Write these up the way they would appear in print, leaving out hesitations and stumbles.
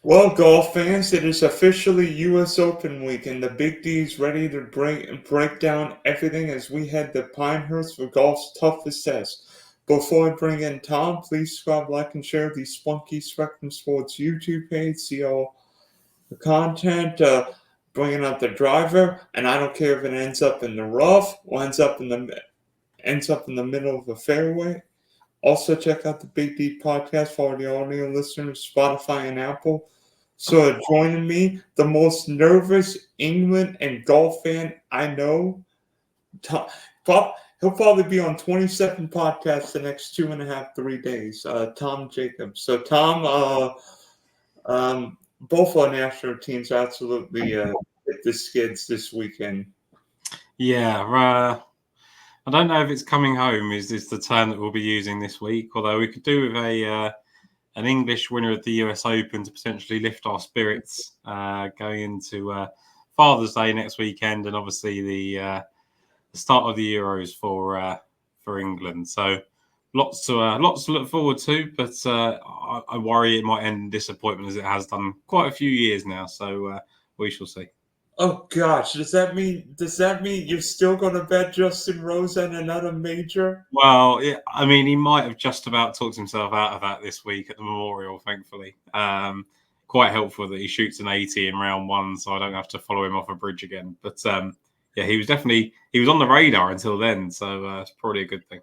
Well, golf fans, it is officially U.S. Open week, and the Big D is ready to break down everything as we head to Pinehurst for golf's toughest test. Before I bring in Tom, please subscribe, like, and share the Spunky Spectrum Sports YouTube page. See all the content, bringing up the driver, and I don't care if it ends up in the rough or ends up in the middle of the fairway. Also, check out the Big D podcast for the audio listeners, Spotify and Apple. So, joining me, the most nervous England and golf fan I know. Tom, he'll probably be on 27 podcasts the next 2.5, 3 days. Tom Jacobs. So, Tom, both our national teams absolutely hit the skids this weekend. Yeah, I don't know if it's coming home is the term that we'll be using this week. Although we could do with an English winner of the US Open to potentially lift our spirits going into Father's Day next weekend, and obviously the start of the Euros for England. So lots to look forward to, but I worry it might end in disappointment as it has done quite a few years now. So we shall see. Oh gosh, does that mean you're still gonna bet Justin Rose and another major? Well, yeah, I mean, he might have just about talked himself out of that this week at the Memorial, thankfully. Quite helpful that he shoots an 80 in round one, so I don't have to follow him off a bridge again. But yeah, he was on the radar until then, so it's probably a good thing.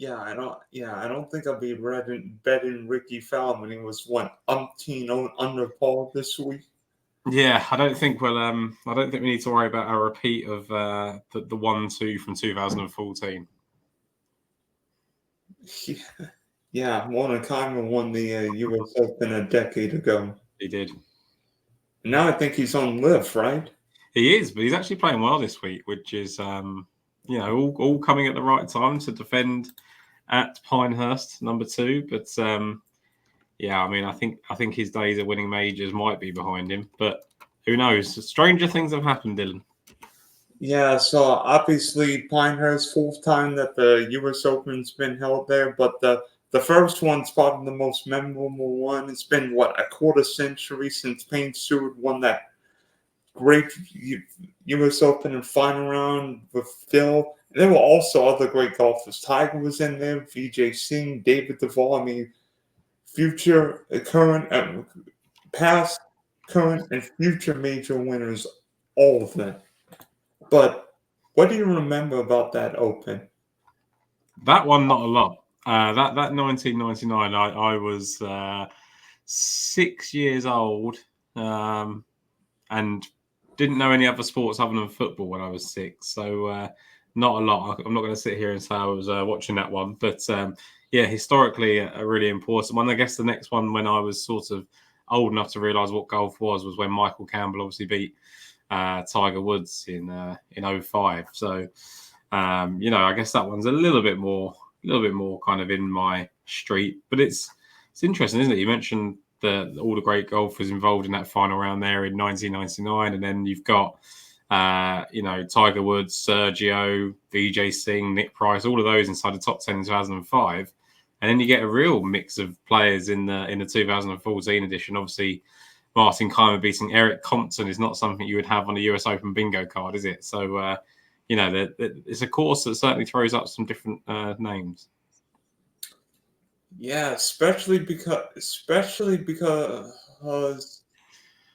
I don't think I'll be betting Ricky Fowler when he was umpteen under par this week. Yeah, I don't think we need to worry about a repeat of the 1-2 from 2014. Yeah, Warner Kaiman won the U.S. Open a decade ago. He did. Now I think he's on live, right? He is, but he's actually playing well this week, which is all coming at the right time to defend at Pinehurst, number 2. But yeah, I mean, I think his days of winning majors might be behind him, but who knows? Stranger things have happened, Dylan. Yeah, so obviously Pinehurst, fourth time that the U.S. Open's been held there, but the first one's probably the most memorable one. It's been a quarter century since Payne Stewart won that great U.S. Open and final round with Phil. And there were also other great golfers. Tiger was in there, Vijay Singh, David Duval. I mean, past, current, and future major winners, all of them. But what do you remember about that Open? That one, not a lot. That 1999, I was 6 years old, and didn't know any other sports other than football when I was 6. So not a lot. I'm not going to sit here and say I was watching that one, but yeah, historically a really important one. I guess the next one, when I was sort of old enough to realise what golf was when Michael Campbell obviously beat Tiger Woods in 05. So I guess that one's a little bit more kind of in my street. But it's interesting, isn't it? You mentioned all the great golfers involved in that final round there in 1999, and then you've got Tiger Woods, Sergio, Vijay Singh, Nick Price, all of those inside the top 10 in 2005. And then you get a real mix of players in the 2014 edition. Obviously, Martin Keimer beating Eric Compton is not something you would have on a US Open bingo card, is it? So, it's a course that certainly throws up some different names. Yeah, especially because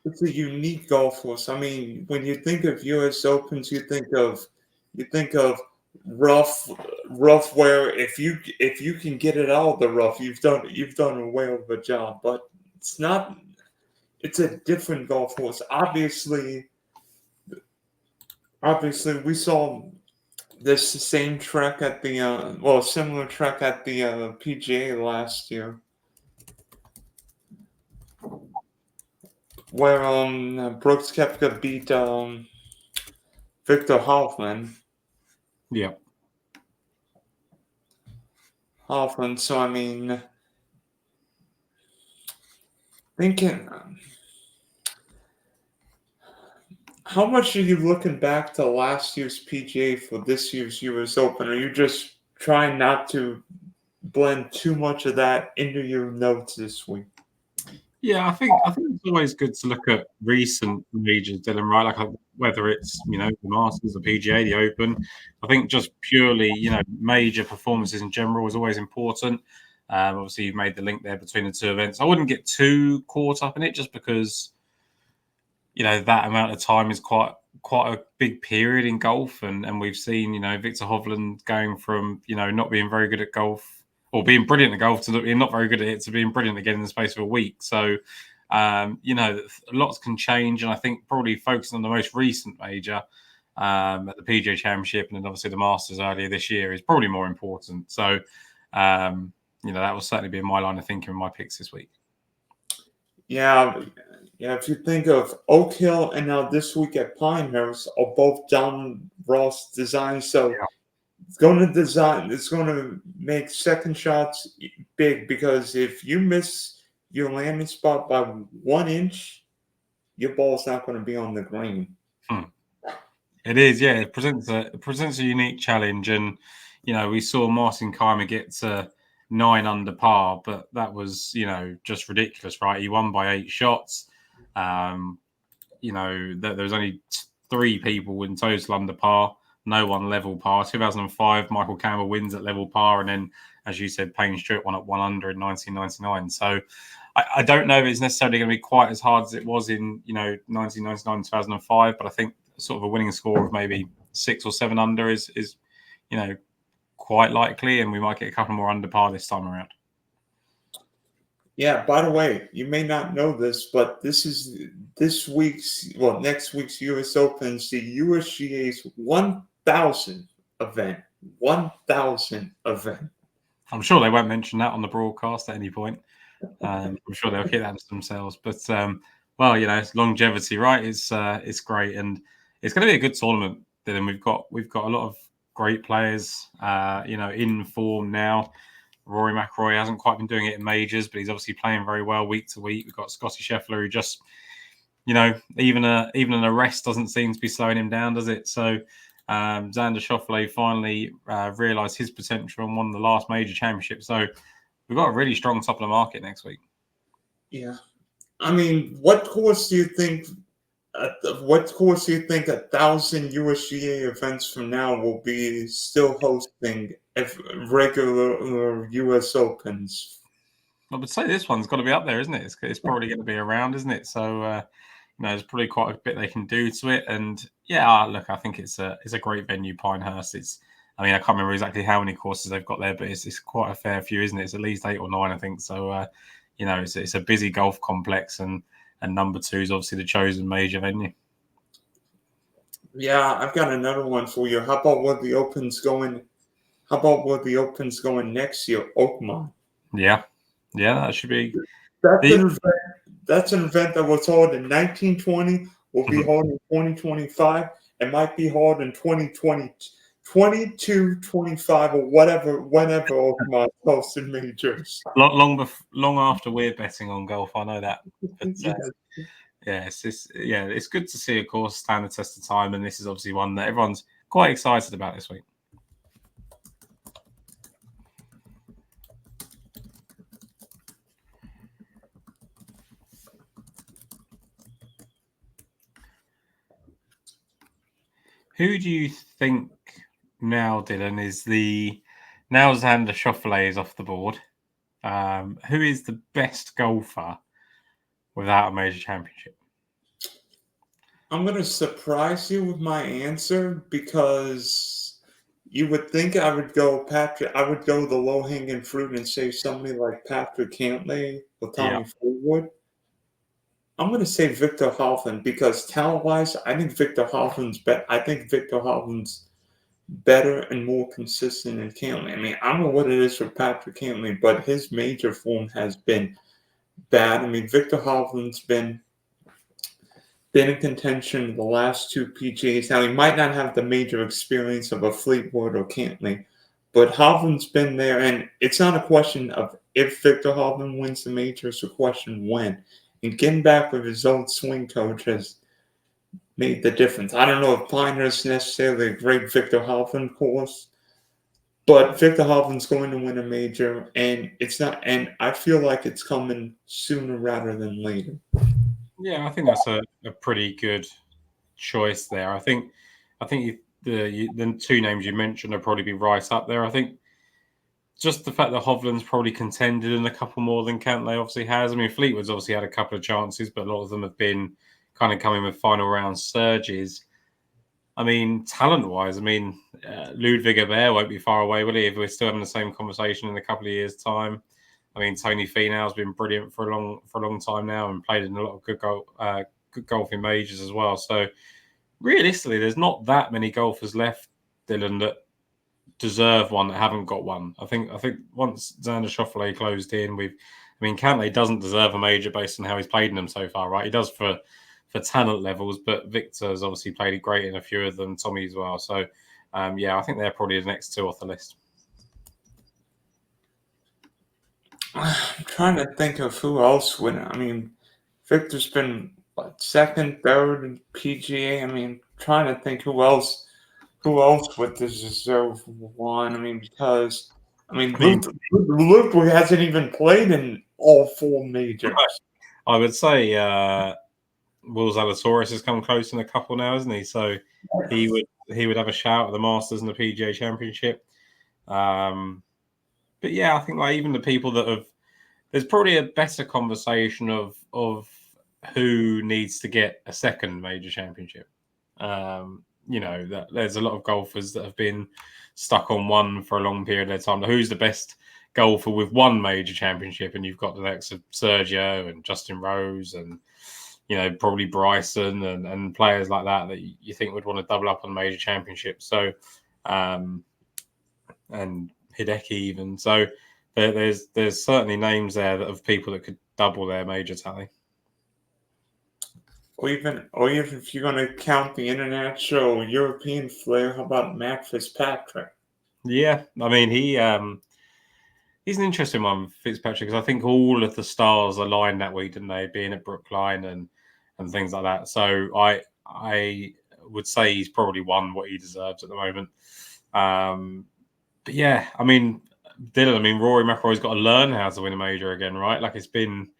it's a unique golf course. I mean, when you think of U.S. Opens, you think of rough, where if you can get it out of the rough, you've done a whale of a job. But it's not. It's a different golf course. Obviously, we saw this same track at the similar track at the PGA last year, where Brooks Koepka beat Victor Hoffman. Yeah. So I mean, thinking, how much are you looking back to last year's PGA for this year's US Open? Are you just trying not to blend too much of that into your notes this week? Yeah, I think it's always good to look at recent majors, Dylan. Right, like whether it's the Masters, the PGA, the Open. I think just purely major performances in general is always important. Obviously, you've made the link there between the two events. I wouldn't get too caught up in it just because that amount of time is quite a big period in golf, and we've seen Victor Hovland going from not being very good at golf or being brilliant at golf to being not very good at it to being brilliant again in the space of a week. So lots can change, and I think probably focusing on the most recent major at the PGA Championship and then obviously the Masters earlier this year is probably more important. So that will certainly be in my line of thinking with my picks this week. Yeah, yeah. If you think of Oak Hill and now this week at Pinehurst are both John Ross designs, so it's going to design. It's going to make second shots big because if you miss your landing spot by 1 inch, your ball's not going to be on the green. It is, yeah. It presents a unique challenge, and we saw Martin Keimer get to 9 under par, but that was just ridiculous, right? He won by 8 shots. There was only 3 people in total under par, no one level par. 2005, Michael Campbell wins at level par, and then, as you said, Payne Stewart won at 1 under in 1999. So I don't know if it's necessarily going to be quite as hard as it was in 1999, 2005, but I think sort of a winning score of maybe 6 or 7 under is quite likely, and we might get a couple more under par this time around. Yeah, by the way, you may not know this, but this is next week's US Open's the USGA's 1,000 event. 1,000 event. I'm sure they won't mention that on the broadcast at any point. I'm sure they'll keep that to themselves. But it's longevity, right? It's great, and it's going to be a good tournament. Dylan, we've got a lot of great players, in form now. Rory McIlroy hasn't quite been doing it in majors, but he's obviously playing very well week to week. We've got Scotty Scheffler, who just, even an arrest doesn't seem to be slowing him down, does it? So Xander Schauffele finally realised his potential and won the last major championship. So we've got a really strong top of the market next week. Yeah, I mean, what course do you think 1,000 USGA events from now will be still hosting regular US Opens? I would say this one's got to be up there, isn't it? It's probably going to be around, isn't it? So there's probably quite a bit they can do to it. And yeah, look, I think it's a great venue, Pinehurst. I can't remember exactly how many courses they've got there, but it's quite a fair few, isn't it? It's at least 8 or 9, I think. So it's a busy golf complex, and number 2 is obviously the chosen major venue. Yeah, I've got another one for you. How about where the Open's going? How about where the Open's going next year? Oakmont. Yeah, that should be. That's an event that was held in 1920. Will be held in 2025. It might be held in 2020, 22, 25, or whatever. Whenever Oakmont hosted majors. Long after we're betting on golf, I know that. But, it's good to see, of course, stand the test of time, and this is obviously one that everyone's quite excited about this week. Who do you think now, Dylan, now Xander Schauffele is off the board? Who is the best golfer without a major championship? I'm going to surprise you with my answer because you would think I would go the low-hanging fruit and say somebody like Patrick Cantlay or Tommy Fleetwood. I'm going to say Victor Hovland because talent-wise, I think Victor Hovland's better and more consistent than Cantlay. I don't know what it is for Patrick Cantlay, but his major form has been bad. Victor Hovland's been in contention the last 2 PGAs. Now, he might not have the major experience of a Fleetwood or Cantlay, but Hovland's been there, and it's not a question of if Victor Hovland wins the major, it's a question when. And getting back with his old swing coach has made the difference. I don't know if Pinehurst is necessarily a great Victor Hovland course, But Victor Hovland's going to win a major, and it's not. And I feel like it's coming sooner rather than later. Yeah, I think that's a pretty good choice there. I think the two names you mentioned will probably be right up there. I think just the fact that Hovland's probably contended in a couple more than Cantlay obviously has. I mean, Fleetwood's obviously had a couple of chances, but a lot of them have been kind of coming with final round surges. I mean, talent-wise, Ludwig Aubert won't be far away, will he? If we're still having the same conversation in a couple of years' time. I mean, Tony Finau's been brilliant for a long time now and played in a lot of good golfing majors as well. So realistically, there's not that many golfers left, Dylan, that deserve one that haven't got one. I think once Xander Schauffele closed in, Cantlay doesn't deserve a major based on how he's played in them so far, right? He does for talent levels, but Victor's obviously played great in a few of them, Tommy as well. So I think they're probably the next two off the list. I'm trying to think of who else would. I mean, Victor's been second, third in PGA. I mean, trying to think who else would deserve one. I mean, because Ludwig hasn't even played in all four majors. I would say Will Zalatoris has come close in a couple now, hasn't he? So he would have a shout at the Masters and the PGA Championship. But yeah, I think like even the people that have, there's probably a better conversation of who needs to get a second major championship. That there's a lot of golfers that have been stuck on one for a long period of time. Who's the best golfer with one major championship? And you've got the likes of Sergio and Justin Rose and probably Bryson and players like that you think would want to double up on major championships. So and Hideki even. So there's certainly names there of people that could double their major tally. Or even if you're going to count the international European flair, how about Matt Fitzpatrick? Yeah, I mean he's an interesting one, Fitzpatrick, because I think all of the stars aligned that week, didn't they? Being at Brookline and things like that. So I would say he's probably won what he deserves at the moment. But yeah, I mean, Dylan, Rory McIlroy's got to learn how to win a major again, right? Like it's been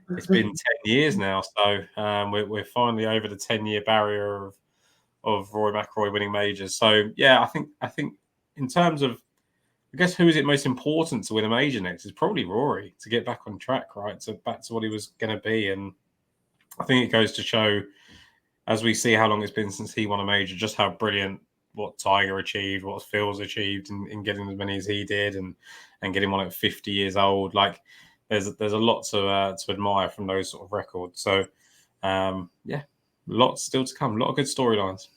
10 years now, so we're finally over the 10-year barrier of Rory McIlroy winning majors. So yeah, I think in terms of, I guess who is it most important to win a major next is probably Rory to get back on track, right? So back to what he was going to be, and I think it goes to show, as we see how long it's been since he won a major, just how brilliant what Tiger achieved, what Phil's achieved in getting as many as he did, and getting one at 50 years old. Like there's a lot to admire from those sort of records. So lots still to come. A lot of good storylines.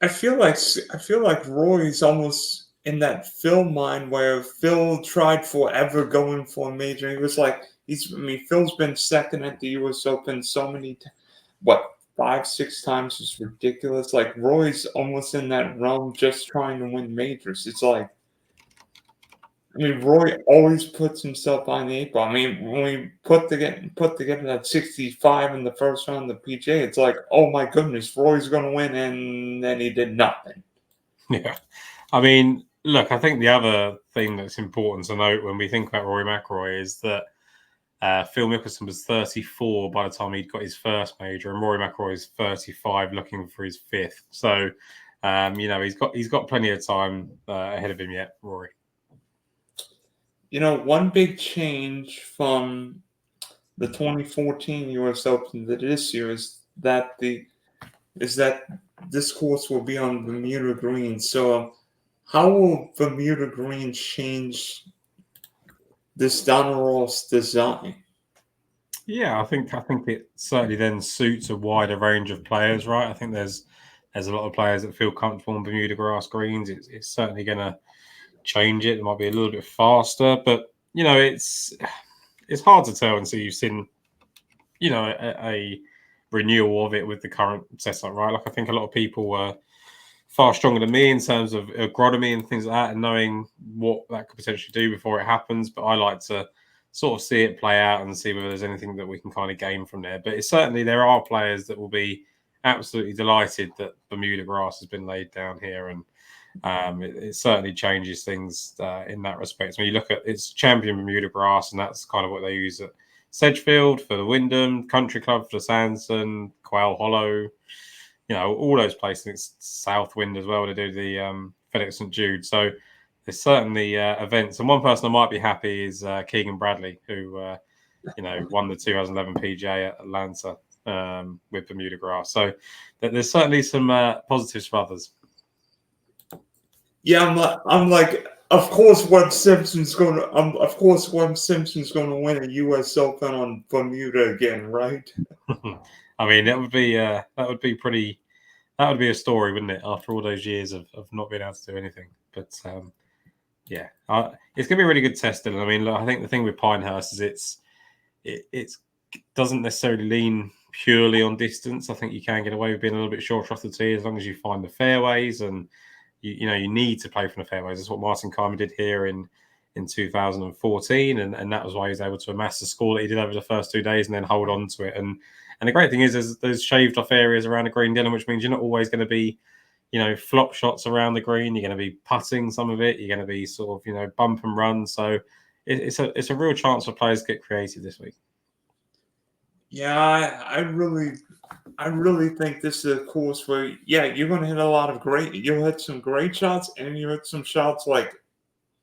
I feel like Rory's almost in that Phil mind where Phil tried forever going for a major. He was like, Phil's been second at the U.S. Open so many times. 5-6 times is ridiculous. Like Roy's almost in that realm, just trying to win majors. It's like, Roy always puts himself on the 8 ball. When we put together that 65 in the first round of the PGA, it's like, oh my goodness, Roy's going to win, and then he did nothing. Yeah, look, I think the other thing that's important to note when we think about Rory McIlroy is that Phil Mickelson was 34 by the time he'd got his first major, and Rory McIlroy is 35, looking for his fifth. So, he's got plenty of time ahead of him yet, Rory. One big change from the 2014 U.S. Open to this year is that this course will be on Bermuda Green. So, how will Bermuda Green change this Donna Ross design? Yeah, I think it certainly then suits a wider range of players, right? I think there's a lot of players that feel comfortable on Bermuda grass greens. It's certainly going to change it. It might be a little bit faster, but it's hard to tell until you've seen a renewal of it with the current setup, right? Like I think a lot of people were far stronger than me in terms of agronomy and things like that, and knowing what that could potentially do before it happens. But I like to sort of see it play out and see whether there's anything that we can kind of gain from there. But certainly there are players that will be absolutely delighted that Bermuda grass has been laid down here, and it certainly changes things in that respect. When you look at it's champion Bermuda grass, and that's kind of what they use at Sedgefield for the Wyndham Country Club for the Sanderson, Quail Hollow, all those places. It's Southwind as well to do the FedEx St Jude. So there's certainly events. And one person I might be happy is Keegan Bradley, who won the 2011 PGA at Atlanta with Bermuda grass. So there's certainly some positives for others. Yeah, I'm like, of course, Webb Simpson's going to. Of course, Webb Simpson's going to win a U.S. Open on Bermuda again, right? I mean, that would be pretty. That would be a story, wouldn't it? After all those years of not being able to do anything, but it's going to be a really good test. And I mean, look, I think the thing with Pinehurst is it doesn't necessarily lean purely on distance. I think you can get away with being a little bit shorter off the tee as long as you find the fairways, and you need to play from the fairways. That's what Martin Kaymer did here in 2014, and that was why he was able to amass the score that he did over the first 2 days and then hold on to it. And the great thing is there's shaved off areas around the green, Dylan, which means you're not always going to be flop shots around the green. You're going to be putting some of it. You're going to be sort of bump and run. So it's a real chance for players to get creative this week. Yeah, I really think this is a course where you're going to hit a lot of you'll hit some great shots, and you hit some shots like,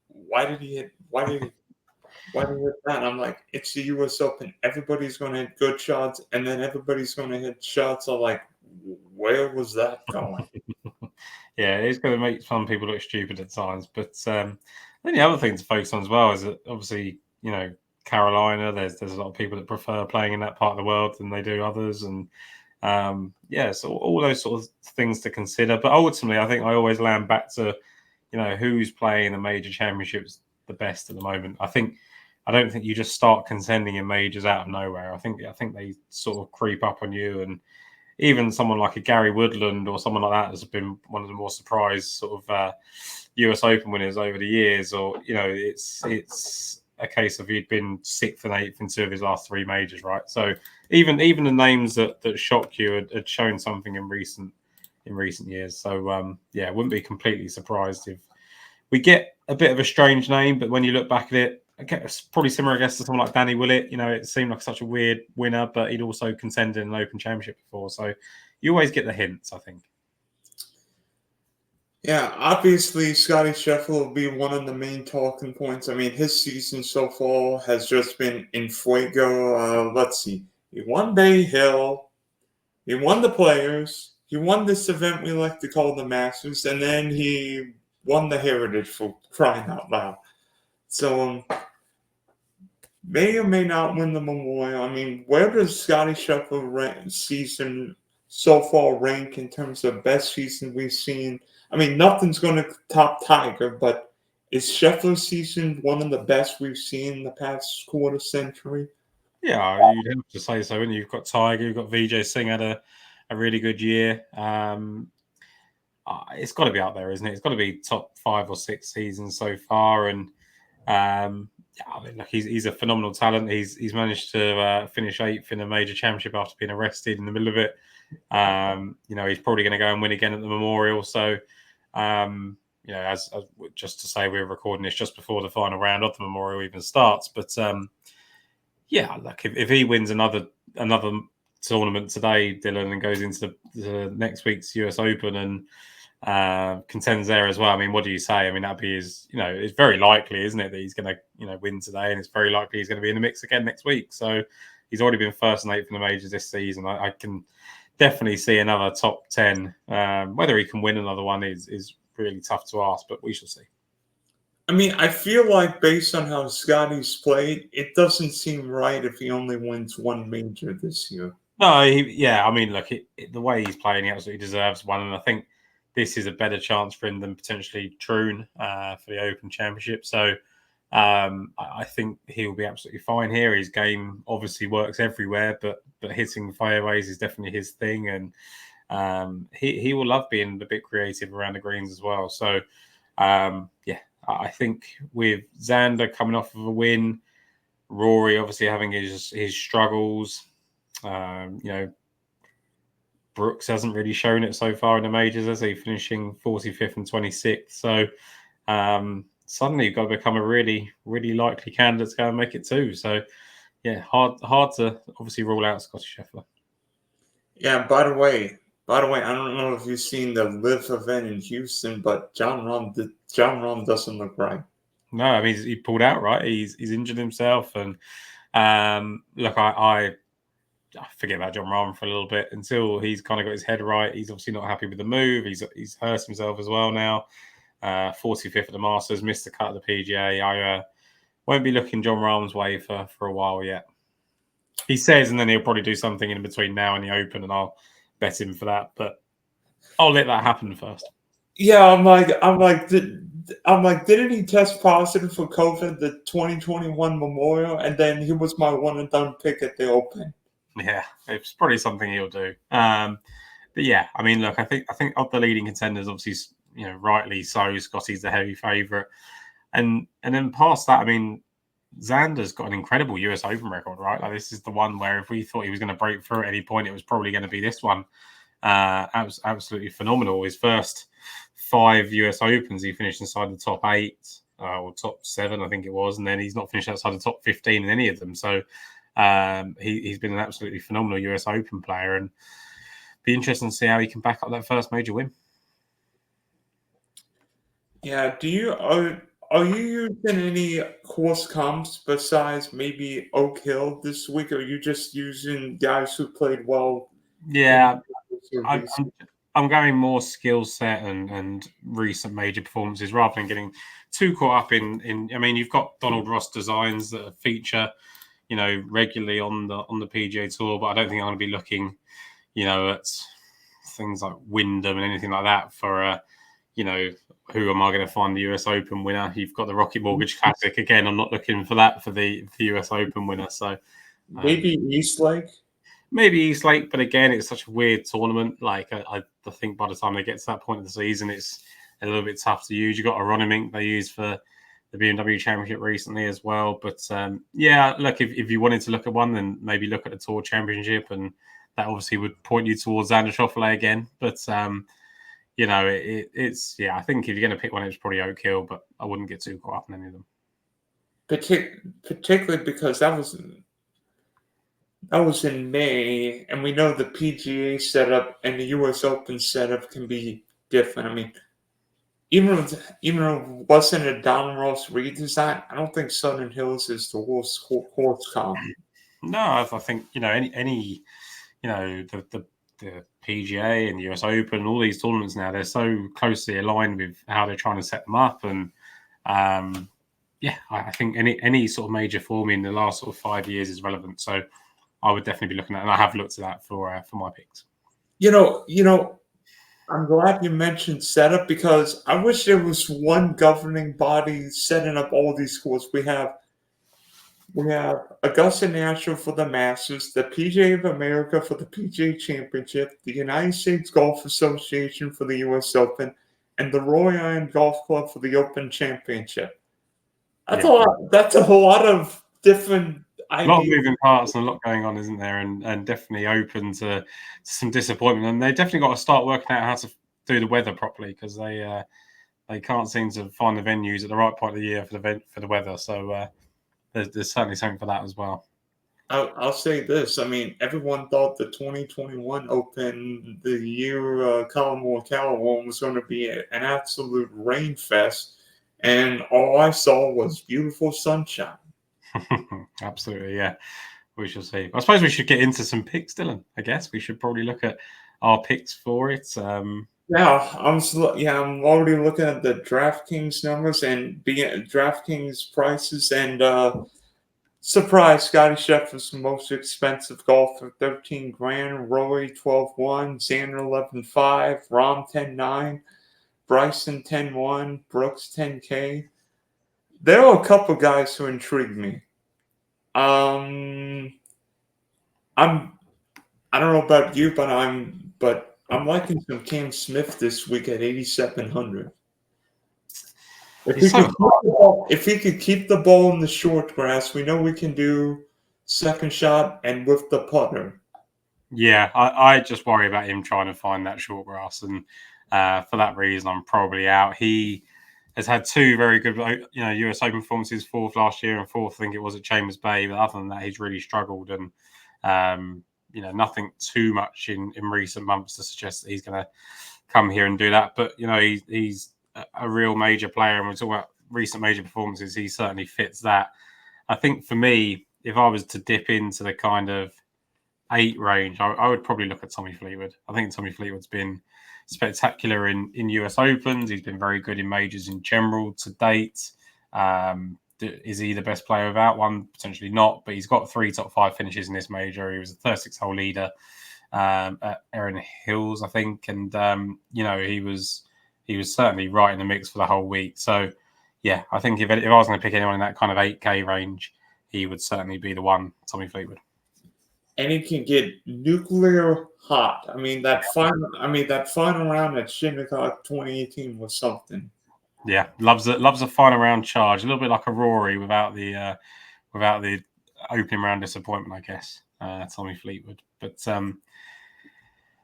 why did he hit that? And I'm like, it's the U.S. Open. Everybody's going to hit good shots, and then everybody's going to hit shots of like, where was that going? Yeah, it's going to make some people look stupid at times. But then the other thing to focus on as well is that obviously, Carolina, there's a lot of people that prefer playing in that part of the world than they do others. And so all those sort of things to consider. But ultimately, I think I always land back to, who's playing the major championships the best at the moment. I don't think you just start contending in majors out of nowhere. I think they sort of creep up on you, and even someone like a Gary Woodland or someone like that has been one of the more surprised sort of US Open winners over the years. Or it's a case of he'd been 6th and 8th in 2 of his last 3 majors, right? So even the names that shock you had shown something in recent years. So wouldn't be completely surprised if we get a bit of a strange name, but when you look back at it, it's probably similar, I guess, to someone like Danny Willett. It seemed like such a weird winner, but he'd also contended in an Open Championship before. So you always get the hints, I think. Yeah, obviously, Scotty Scheffler will be one of the main talking points. I mean, his season so far has just been in fuego. Let's see. He won Bay Hill. He won the Players. He won this event we like to call the Masters. And then he won the Heritage, for crying out loud. So, may or may not win the Memorial. I mean, where does Scotty Scheffler season so far rank in terms of best season we've seen? I mean, nothing's going to top Tiger, but is Scheffler's season one of the best we've seen in the past quarter century? Yeah, you'd have to say so. And you've got Tiger, you've got Vijay Singh had a really good year. It's got to be out there, isn't it? It's got to be top 5 or 6 seasons so far. And I mean, look, he's a phenomenal talent. He's managed to finish 8th in a major championship after being arrested in the middle of it. He's probably going to go and win again at the Memorial. So, as just to say, we're recording this just before the final round of the Memorial even starts. But look, if he wins another tournament today, Dylan, and goes into the next week's US Open and contends there as well. I mean, what do you say? I mean, that'd be it's very likely, isn't it, that he's going to win today, and it's very likely he's going to be in the mix again next week. So he's already been 1st and 8th in the majors this season. I can definitely see another top 10. Whether he can win another one is really tough to ask, but we shall see. I mean, I feel like based on how Scotty's played, it doesn't seem right if he only wins one major this year. No, I mean, look, the way he's playing, he absolutely deserves one, and I think this is a better chance for him than potentially Troon for the Open Championship. So I think he'll be absolutely fine here. His game obviously works everywhere, but hitting fairways is definitely his thing, and he will love being a bit creative around the greens as well. So I think with Xander coming off of a win, Rory obviously having his struggles, Brooks hasn't really shown it so far in the majors, has he? Finishing 45th and 26th. So suddenly you've got to become a really, really likely candidate to go and make it too. So yeah, hard to obviously rule out Scotty Scheffler. Yeah, by the way, I don't know if you've seen the Live event in Houston, but John Rahm doesn't look right. No, I mean he pulled out, right? He's injured himself, and look, I forget about John Rahm for a little bit until he's kind of got his head right. He's obviously not happy with the move. He's hurt himself as well now. 45th at the Masters, missed the cut of the PGA. I won't be looking John Rahm's way for a while yet. He says, and then he'll probably do something in between now and the Open, and I'll bet him for that. But I'll let that happen first. Yeah, I'm like, didn't he test positive for COVID the 2021 Memorial, and then he was my one and done pick at the Open? Yeah, it's probably something he'll do. But yeah, I mean, look, I think of the leading contenders, obviously, rightly so, Scotty's the heavy favourite, and then past that, I mean, Xander's got an incredible US Open record, right? Like this is the one where if we thought he was going to break through at any point, it was probably going to be this one. Absolutely phenomenal. His first 5 US Opens, he finished inside the top 8 or top 7, I think it was, and then he's not finished outside the top 15 in any of them. So he's been an absolutely phenomenal US Open player, and be interesting to see how he can back up that first major win. Yeah, are you using any course comps besides maybe Oak Hill this week, or are you just using guys who played well? Yeah, I'm going more skill set and recent major performances rather than getting too caught up in. I mean, you've got Donald Ross designs that feature, regularly on the PGA Tour, but I don't think I'm going to be looking, at things like Wyndham and anything like that for who am I going to find the US Open winner? You've got the Rocket Mortgage Classic again. I'm not looking for that for the US Open winner. So maybe Eastlake. Maybe Eastlake, but again, it's such a weird tournament. Like I think by the time they get to that point of the season, it's a little bit tough to use. You've got Aronimink they used for the BMW Championship recently as well. But yeah, look, if you wanted to look at one, then maybe look at the Tour Championship, and that obviously would point you towards Xander Schauffele again. But it's I think if you're going to pick one, it's probably Oak Hill, but I wouldn't get too caught up in any of them. Particularly because that was in May, and we know the PGA setup and the US Open setup can be different. I mean, even though it wasn't a Don Ross redesign, I don't think Southern Hills is the worst course comp. No, I think any the PGA and the US Open, all these tournaments now, they're so closely aligned with how they're trying to set them up, and I think any sort of major form in the last sort of 5 years is relevant. So I would definitely be looking at, and I have looked at that for my picks. I'm glad you mentioned setup because I wish there was one governing body setting up all these schools. We have Augusta National for the Masters, the PGA of America for the PGA Championship, the United States Golf Association for the US Open, and the Royal Island Golf Club for the Open Championship. That's a whole lot of different ideas. A lot of moving parts and a lot going on, isn't there? And definitely open to some disappointment. And they definitely got to start working out how to do the weather properly because they can't seem to find the venues at the right point of the year for the weather. So there's certainly something for that as well. I'll say this. I mean, everyone thought the 2021 Open, the year Colin Morikawa won, was going to be an absolute rain fest. And all I saw was beautiful sunshine. Absolutely, yeah. We shall see. I suppose we should get into some picks, Dylan. I guess we should probably look at our picks for it. I'm already looking at the DraftKings numbers and DraftKings prices, and surprise, Scotty Scheffler's the most expensive golfer, $13,000. Rory 12-1, Xander 11-5, Rahm 10-9, Bryson 10-1, Brooks 10K. There are a couple guys who intrigue me. I don't know about you, but I'm liking some Cam Smith this week at 8,700. If he could keep the ball in the short grass, we know we can do second shot and with the putter. Yeah, I just worry about him trying to find that short grass, and for that reason, I'm probably out. He has had two very good, US Open performances, fourth last year and fourth, I think it was at Chambers Bay. But other than that, he's really struggled, and nothing too much in recent months to suggest that he's going to come here and do that. But he's a real major player, and we're talking about recent major performances. He certainly fits that. I think for me, if I was to dip into the kind of 8 range, I would probably look at Tommy Fleetwood. I think Tommy Fleetwood's been spectacular in US Opens. He's been very good in majors in general to date. Is he the best player without one? Potentially not, but he's got 3 top 5 finishes in this major. He was a 36-hole leader at Erin Hills, I think, and he was certainly right in the mix for the whole week. So yeah, I think if I was going to pick anyone in that kind of 8K range, he would certainly be the one, Tommy Fleetwood. And it can get nuclear hot. I mean that final round at Shinnecock 2018 was something. Yeah, loves a final round charge, a little bit like a Rory without the opening round disappointment, I guess. Tommy Fleetwood, but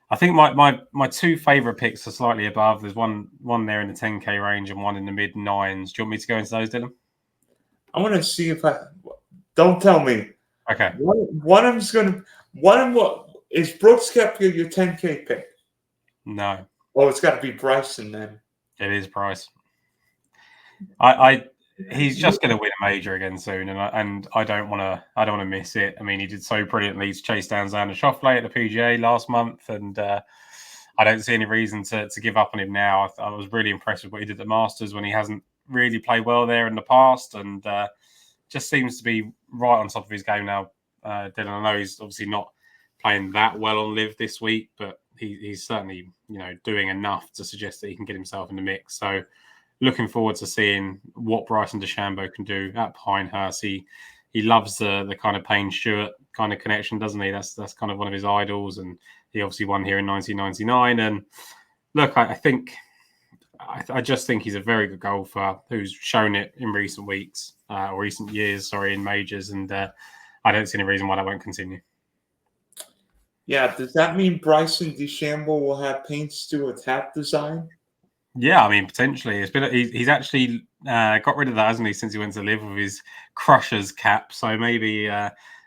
I think my 2 favourite picks are slightly above. There's one there in the 10K range and one in the mid 9s. Do you want me to go into those, Dylan? I want to see if I. Don't tell me. Okay. One of them's gonna. One of what is Brooks Koepka your 10K pick? No. Oh, it's got to be Bryson then. It is Bryce. He's just going to win a major again soon, and I don't want to miss it. I mean, he did so brilliantly to chase down Xander Schauffele at the PGA last month, and I don't see any reason to give up on him now. I was really impressed with what he did at the Masters when he hasn't really played well there in the past, and just seems to be right on top of his game now. Dylan, I know he's obviously not playing that well on Live this week, but he's certainly doing enough to suggest that he can get himself in the mix. So looking forward to seeing what Bryson DeChambeau can do at Pinehurst. He loves the kind of Payne Stewart kind of connection, doesn't he? That's kind of one of his idols, and he obviously won here in 1999. And look, I just think he's a very good golfer who's shown it in recent weeks or recent years, in majors, and I don't see any reason why that won't continue. Yeah, does that mean Bryson DeChambeau will have Payne Stewart's hat design? Yeah, I mean, potentially. He's actually got rid of that, hasn't he, since he went to Live with his Crushers cap. So maybe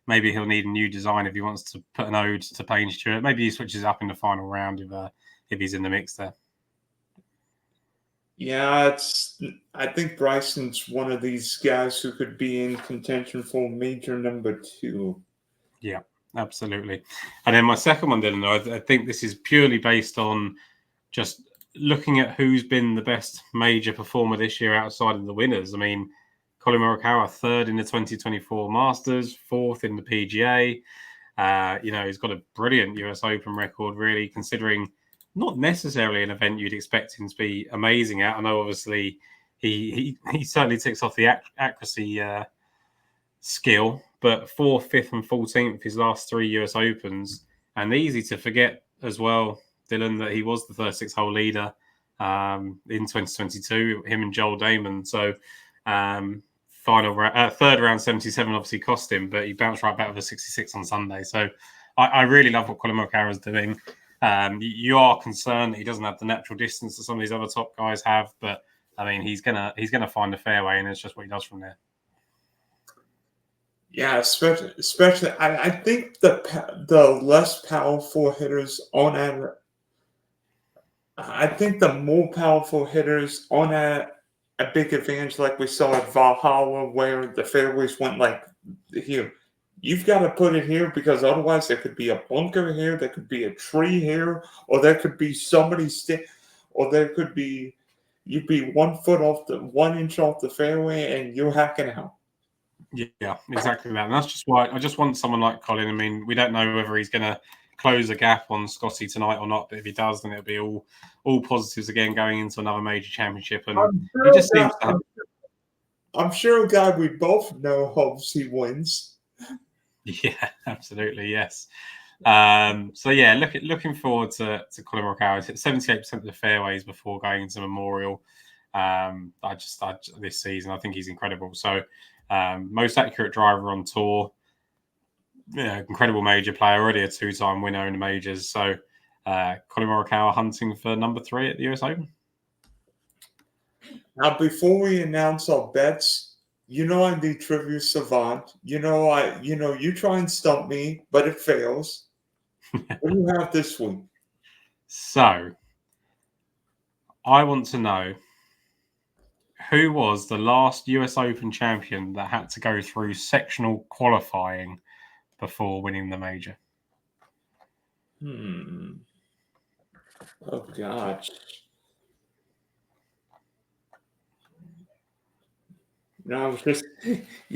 he'll need a new design if he wants to put an ode to Payne Stewart. Maybe he switches up in the final round if he's in the mix there. Yeah, I think Bryson's one of these guys who could be in contention for major number 2. Yeah, absolutely. And then my second one, Dylan, I think this is purely based on just looking at who's been the best major performer this year outside of the winners. I mean, Colin Morikawa, 3rd in the 2024 Masters, 4th in the PGA. He's got a brilliant US Open record, really, considering not necessarily an event you'd expect him to be amazing at. I know, obviously, he certainly ticks off the accuracy skill, but 4th, 5th, and 14th his last 3 US Opens, and easy to forget as well, Dylan, that he was the 36-hole leader in 2022, him and Joel Damon. So third round 77 obviously cost him, but he bounced right back with a 66 on Sunday. So I really love what Colin Morikawa is doing. You are concerned that he doesn't have the natural distance that some of these other top guys have, but I mean he's gonna find the fairway, and it's just what he does from there. Yeah, especially I think the less powerful hitters on average. I think the more powerful hitters on a big advantage, like we saw at Valhalla, where the fairways went like here. You've got to put it here because otherwise there could be a bunker here, there could be a tree here, or there could be somebody or there could be you'd be 1 inch off the fairway and you're hacking out. Yeah, exactly that. And that's just why I just want someone like Colin. I mean, we don't know whether he's going to close a gap on Scotty tonight or not, but if he does, then it'll be all positives again going into another major championship. And he just seems to have... I'm sure a guy we both know hopes he wins. Yeah, absolutely, yes. So yeah, looking forward to Colin Morikawa. Hit 78% of the fairways before going into Memorial. This season, I think he's incredible. So most accurate driver on tour. incredible major player, already a 2-time winner in the majors. So Colin Morikawa hunting for number 3 at the US Open. Now, before we announce our bets, I'm the trivia savant. You try and stump me, but it fails. What do you have this week? So, I want to know who was the last US Open champion that had to go through sectional qualifying before winning the major? Oh, gosh. I was just,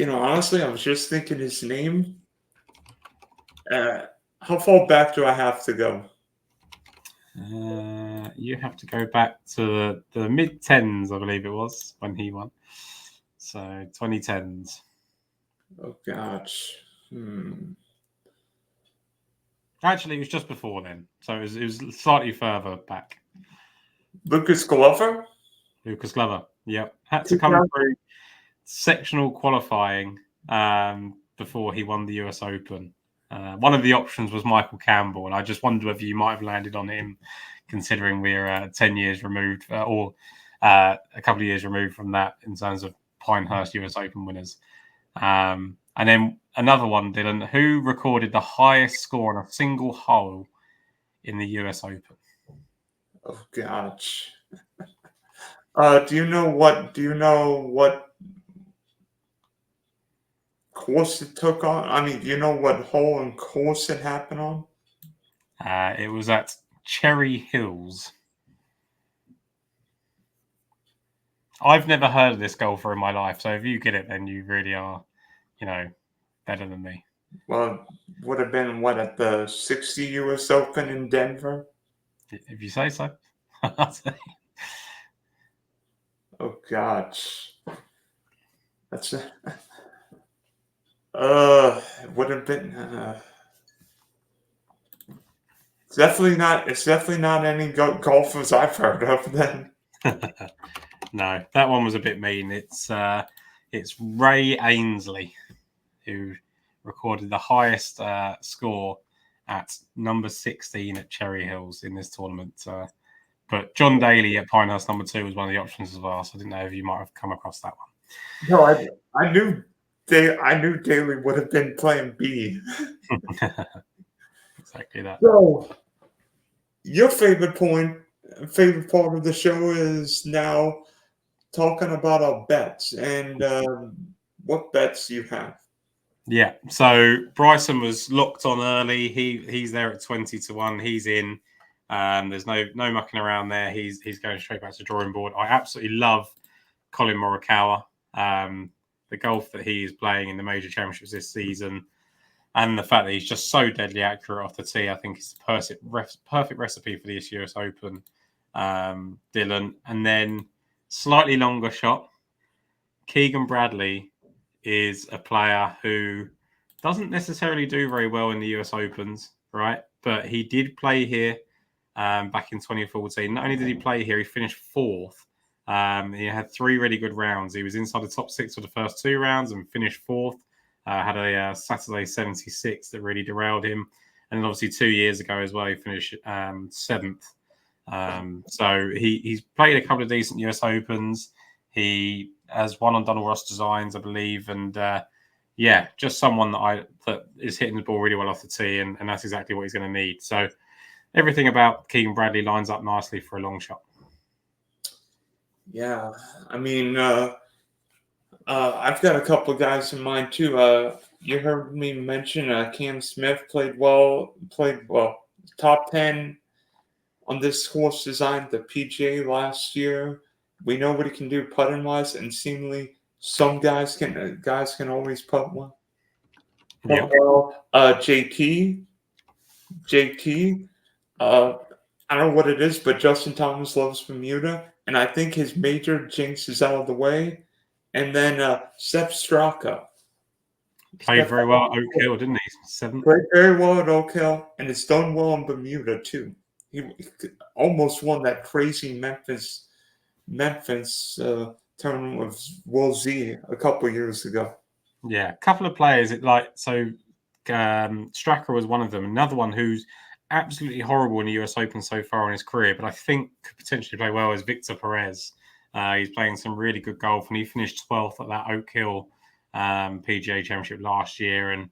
honestly, I was just thinking his name. How far back do I have to go? You have to go back to the mid-10s, I believe it was, when he won. So, 2010s. Oh, gosh. Actually, it was just before then. So, it was slightly further back. Lucas Glover? Lucas Glover, yep. Had to come through sectional qualifying before he won the US Open. One of the options was Michael Campbell, and I just wonder whether you might have landed on him, considering we're 10 years removed, or a couple of years removed from that in terms of Pinehurst US Open winners. And then another one, Dylan, who recorded the highest score on a single hole in the US Open? Oh, gosh. Do you know what course it took on? I mean, do you know what hole and course it happened on? It was at Cherry Hills. I've never heard of this golfer in my life, so if you get it, then you really are, better than me. Well, would have been at the 60 US Open in Denver? If you say so. Oh, gosh. That's it would have been it's definitely not any golfers I've heard of then. No, that one was a bit mean. It's Ray Ainsley who recorded the highest score at number 16 at Cherry Hills in this tournament. But John Daly at Pinehurst number 2 was one of the options as well. So I didn't know if you might have come across that one. No, I knew Daly would have been playing B. Exactly that. So, your favorite part of the show is now talking about our bets. And what bets do you have? Yeah, so Bryson was locked on early. He's there at 20-1. He's in. There's no mucking around there. He's going straight back to the drawing board. I absolutely love Colin Morikawa. The golf that he is playing in the major championships this season, and the fact that he's just so deadly accurate off the tee, I think is the perfect recipe for this US Open, Dylan. And then slightly longer shot, Keegan Bradley is a player who doesn't necessarily do very well in the US Opens, right? But he did play here back in 2014. Not only did he play here, he finished 4th. He had 3 really good rounds. He was inside the top 6 for the first 2 rounds and finished 4th. Had a Saturday 76 that really derailed him. And then obviously 2 years ago as well, he finished 7th. So he's played a couple of decent US Opens. He has won on Donald Ross Designs, I believe. And just someone that is hitting the ball really well off the tee. And that's exactly what he's going to need. So everything about Keegan Bradley lines up nicely for a long shot. Yeah, I mean, I've got a couple of guys in mind too. You heard me mention Cam Smith played well, top 10 on this course design, the PGA last year. We know what he can do putting wise, and seemingly some guys can always putt well. Yeah. JT. I don't know what it is, but Justin Thomas loves Bermuda, and I think his major jinx is out of the way. And then Sepp Straka. Played very well at Oak Hill, didn't he? 7th. Played very well at Oak Hill, and it's done well in Bermuda, too. He almost won that crazy Memphis tournament with Will Z a couple years ago. Yeah, a couple of players. Straka was one of them. Another one who's absolutely horrible in the US Open so far in his career, but I think could potentially play well is Victor Perez. He's playing some really good golf, and he finished 12th at that Oak Hill PGA Championship last year. And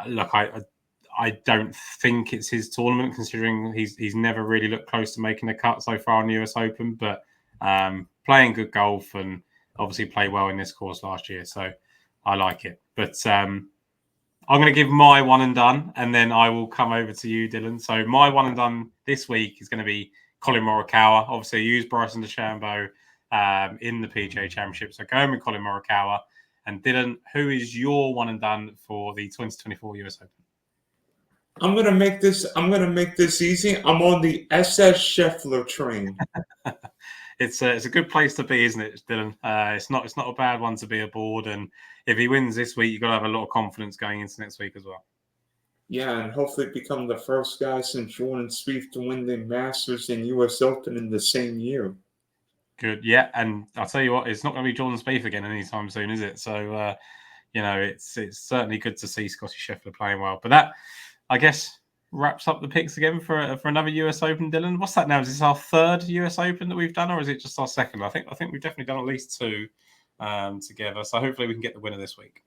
look, I don't think it's his tournament, considering he's never really looked close to making a cut so far in the US Open. But playing good golf and obviously played well in this course last year, so I like it. But I'm going to give my one and done, and then I will come over to you, Dylan. So my one and done this week is going to be Colin Morikawa. Obviously, I used Bryson DeChambeau in the PGA Championship, so going with Colin Morikawa. And Dylan, who is your one and done for the 2024 US Open? I'm gonna make this easy. I'm on the SS Scheffler train. It's a good place to be, isn't it, Dylan? It's not a bad one to be aboard, and if he wins this week, you've got to have a lot of confidence going into next week as well. Yeah, and hopefully become the first guy since Jordan Spieth to win the Masters and US Open in the same year. Good, yeah, and I'll tell you what, it's not going to be Jordan Spieth again anytime soon, is it? So, it's certainly good to see Scotty Scheffler playing well. But that, I guess, wraps up the picks again for another US Open, Dylan. What's that now? Is this our third US Open that we've done, or is it just our second? I think we've definitely done at least two together. So hopefully we can get the winner this week.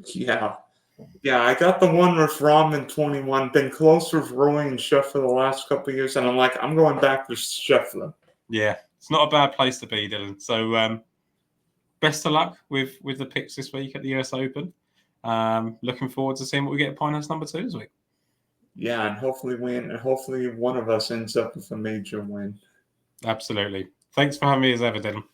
Yeah, I got the one with Rahm in 21. Been close with Roy and Scheffler the last couple of years, and I'm going back to Scheffler. Yeah, it's not a bad place to be, Dylan. So best of luck with the picks this week at the US Open. Looking forward to seeing what we get at Pinehurst number 2 this week. Yeah, and hopefully one of us ends up with a major win. Absolutely. Thanks for having me as ever, Dylan.